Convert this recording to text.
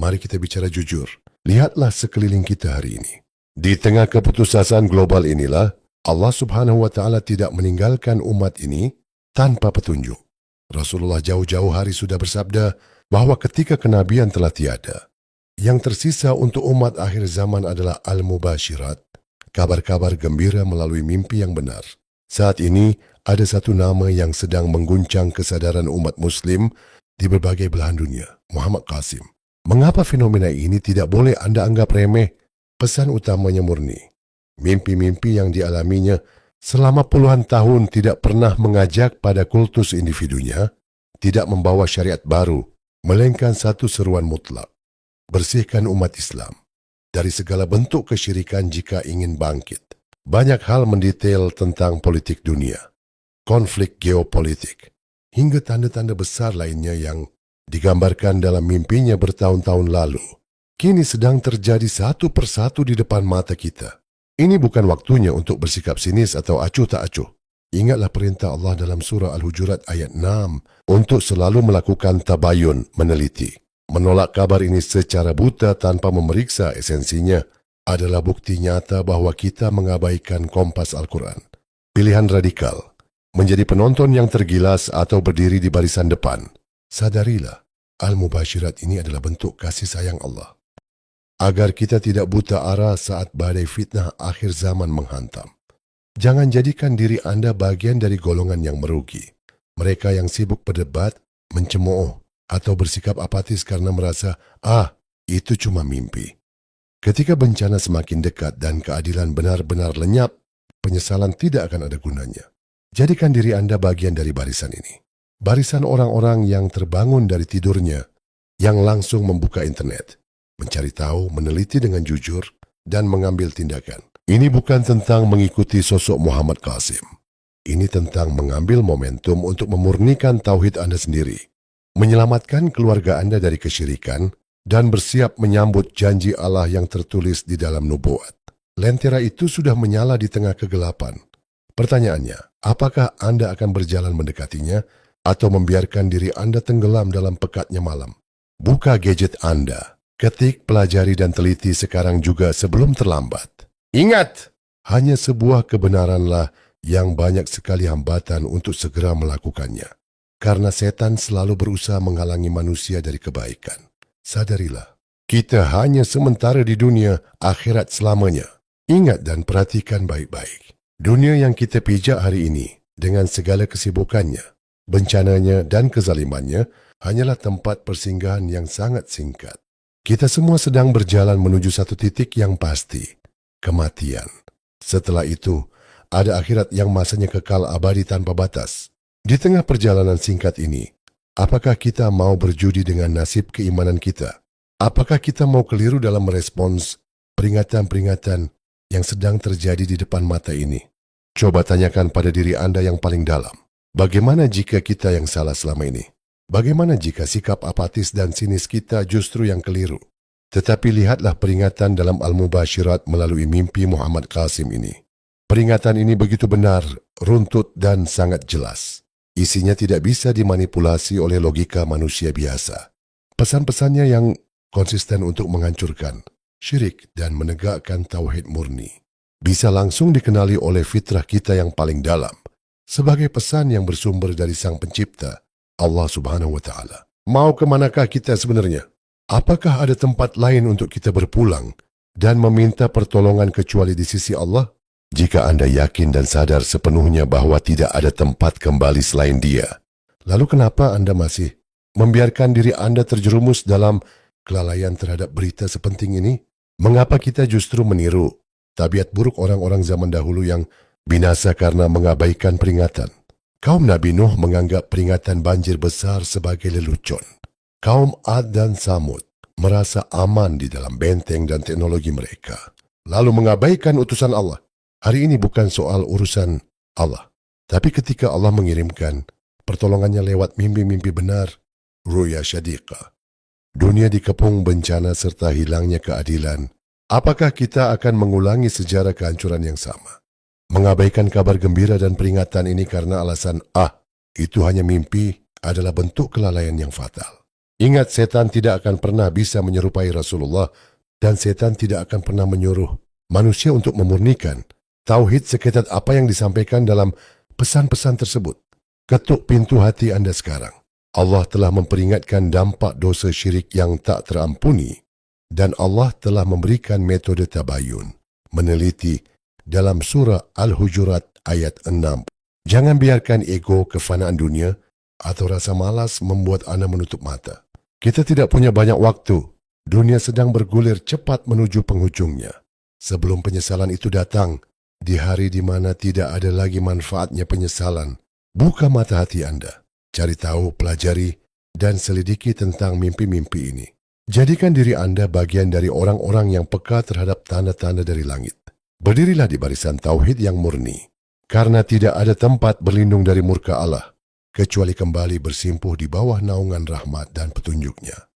Mari kita bicara jujur. Lihatlah sekeliling kita hari ini. Di tengah keputusasaan global inilah, Allah Subhanahu wa Ta'ala tidak meninggalkan umat ini tanpa petunjuk. Rasulullah jauh-jauh hari sudah bersabda bahwa ketika kenabian telah tiada, yang tersisa untuk umat akhir zaman adalah al-mubasyirat, kabar-kabar gembira melalui mimpi yang benar. Saat ini ada satu nama yang sedang mengguncang kesadaran umat muslim di berbagai belahan dunia, Muhammad Qasim. Mengapa fenomena ini tidak boleh Anda anggap remeh? Pesan utamanya murni. Mimpi-mimpi yang dialaminya selama puluhan tahun tidak pernah mengajak pada kultus individunya, tidak membawa syariat baru, melainkan satu seruan mutlak. Bersihkan umat Islam dari segala bentuk kesyirikan jika ingin bangkit. Banyak hal mendetail tentang politik dunia, konflik geopolitik, hingga tanda-tanda besar lainnya yang digambarkan dalam mimpinya bertahun-tahun lalu, kini sedang terjadi satu persatu di depan mata kita. Ini bukan waktunya untuk bersikap sinis atau acuh tak acuh. Ingatlah perintah Allah dalam surah Al-Hujurat ayat 6 untuk selalu melakukan tabayun, meneliti. Menolak kabar ini secara buta tanpa memeriksa esensinya adalah bukti nyata bahwa kita mengabaikan kompas Al-Quran. Pilihan radikal, menjadi penonton yang tergilas atau berdiri di barisan depan. Sadarilah, al-mubasyirat ini adalah bentuk kasih sayang Allah. Agar kita tidak buta arah saat badai fitnah akhir zaman menghantam. Jangan jadikan diri Anda bagian dari golongan yang merugi. Mereka yang sibuk berdebat, mencemooh, atau bersikap apatis karena merasa, itu cuma mimpi. Ketika bencana semakin dekat dan keadilan benar-benar lenyap, penyesalan tidak akan ada gunanya. Jadikan diri Anda bagian dari barisan ini. Barisan orang-orang yang terbangun dari tidurnya, yang langsung membuka internet, mencari tahu, meneliti dengan jujur, dan mengambil tindakan. Ini bukan tentang mengikuti sosok Muhammad Qasim. Ini tentang mengambil momentum untuk memurnikan tauhid Anda sendiri, menyelamatkan keluarga Anda dari kesyirikan, dan bersiap menyambut janji Allah yang tertulis di dalam nubuat. Lentera itu sudah menyala di tengah kegelapan. Pertanyaannya, apakah Anda akan berjalan mendekatinya, atau membiarkan diri Anda tenggelam dalam pekatnya malam? Buka gadget Anda, ketik, pelajari dan teliti sekarang juga sebelum terlambat. Ingat, hanya sebuah kebenaranlah yang banyak sekali hambatan untuk segera melakukannya. Karena setan selalu berusaha menghalangi manusia dari kebaikan. Sadarilah, kita hanya sementara di dunia, akhirat selamanya. Ingat dan perhatikan baik-baik. Dunia yang kita pijak hari ini, dengan segala kesibukannya, bencananya dan kezalimannya, hanyalah tempat persinggahan yang sangat singkat. Kita semua sedang berjalan menuju satu titik yang pasti, kematian. Setelah itu, ada akhirat yang masanya kekal abadi tanpa batas. Di tengah perjalanan singkat ini, apakah kita mau berjudi dengan nasib keimanan kita? Apakah kita mau keliru dalam merespons peringatan-peringatan yang sedang terjadi di depan mata ini? Coba tanyakan pada diri Anda yang paling dalam. Bagaimana jika kita yang salah selama ini? Bagaimana jika sikap apatis dan sinis kita justru yang keliru? Tetapi lihatlah peringatan dalam Al-Mubasyirat melalui mimpi Muhammad Qasim ini. Peringatan ini begitu benar, runtut dan sangat jelas. Isinya tidak bisa dimanipulasi oleh logika manusia biasa. Pesan-pesannya yang konsisten untuk menghancurkan syirik dan menegakkan tauhid murni. Bisa langsung dikenali oleh fitrah kita yang paling dalam. Sebagai pesan yang bersumber dari Sang Pencipta, Allah Subhanahu wa Ta'ala. Mau kemanakah kita sebenarnya? Apakah ada tempat lain untuk kita berpulang dan meminta pertolongan kecuali di sisi Allah? Jika Anda yakin dan sadar sepenuhnya bahwa tidak ada tempat kembali selain Dia, lalu kenapa Anda masih membiarkan diri Anda terjerumus dalam kelalaian terhadap berita sepenting ini? Mengapa kita justru meniru tabiat buruk orang-orang zaman dahulu yang binasa karena mengabaikan peringatan? Kaum Nabi Nuh menganggap peringatan banjir besar sebagai lelucon. Kaum Ad dan Samud merasa aman di dalam benteng dan teknologi mereka, lalu mengabaikan utusan Allah. Hari ini bukan soal urusan Allah, tapi ketika Allah mengirimkan pertolongannya lewat mimpi-mimpi benar, ruya syadiqah, dunia dikepung bencana serta hilangnya keadilan, apakah kita akan mengulangi sejarah kehancuran yang sama? Mengabaikan kabar gembira dan peringatan ini karena alasan, itu hanya mimpi, adalah bentuk kelalaian yang fatal. Ingat, setan tidak akan pernah bisa menyerupai Rasulullah dan setan tidak akan pernah menyuruh manusia untuk memurnikan tauhid seketat apa yang disampaikan dalam pesan-pesan tersebut. Ketuk pintu hati Anda sekarang. Allah telah memperingatkan dampak dosa syirik yang tak terampuni dan Allah telah memberikan metode tabayun, meneliti dalam surah Al-Hujurat ayat 6. Jangan biarkan ego, kefanaan dunia atau rasa malas membuat Anda menutup mata. Kita tidak punya banyak waktu. Dunia sedang bergulir cepat menuju penghujungnya. Sebelum penyesalan itu datang, di hari di mana tidak ada lagi manfaatnya penyesalan, buka mata hati Anda. Cari tahu, pelajari, dan selidiki tentang mimpi-mimpi ini. Jadikan diri Anda bagian dari orang-orang yang peka terhadap tanda-tanda dari langit. Berdirilah di barisan tauhid yang murni. Karena tidak ada tempat berlindung dari murka Allah, kecuali kembali bersimpuh di bawah naungan rahmat dan petunjuknya.